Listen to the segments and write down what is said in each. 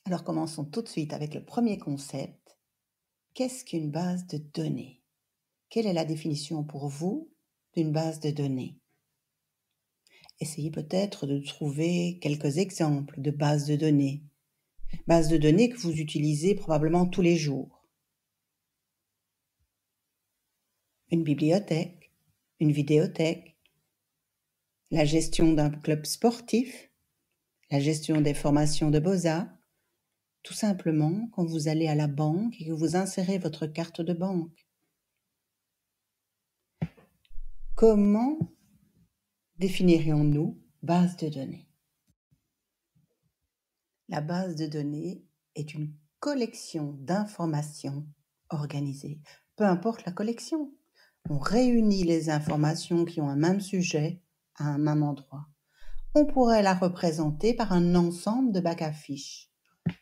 Alors commençons tout de suite avec le premier concept. Qu'est-ce qu'une base de données? Quelle est la définition pour vous d'une base de données? Essayez peut-être de trouver quelques exemples de bases de données. Bases de données que vous utilisez probablement tous les jours. Une bibliothèque, une vidéothèque, la gestion d'un club sportif, la gestion des formations de Beaux-Arts. Tout simplement, quand vous allez à la banque et que vous insérez votre carte de banque. Comment définirions-nous base de données? La base de données est une collection d'informations organisées. Peu importe la collection, on réunit les informations qui ont un même sujet à un même endroit. On pourrait la représenter par un ensemble de bacs à fiches.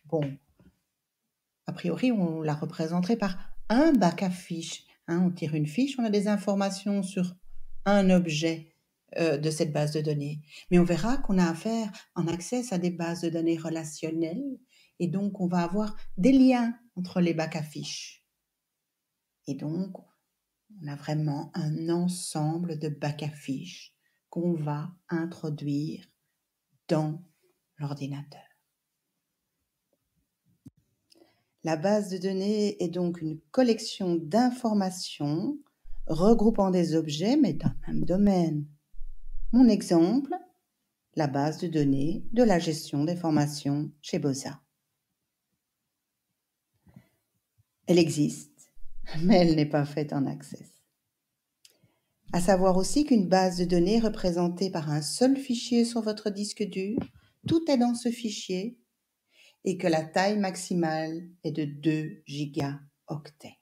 Bon, a priori, on la représenterait par un bac à fiches. On tire une fiche, on a des informations sur un objet de cette base de données. Mais on verra qu'on a affaire en accès à des bases de données relationnelles et donc on va avoir des liens entre les bacs à fiches. Et donc, on a vraiment un ensemble de bacs à fiches qu'on va introduire dans l'ordinateur. La base de données est donc une collection d'informations regroupant des objets mais d'un même domaine. Mon exemple, la base de données de la gestion des formations chez Beaux-Arts. Elle existe, mais elle n'est pas faite en Access. À savoir aussi qu'une base de données est représentée par un seul fichier sur votre disque dur, tout est dans ce fichier, et que la taille maximale est de 2 gigaoctets.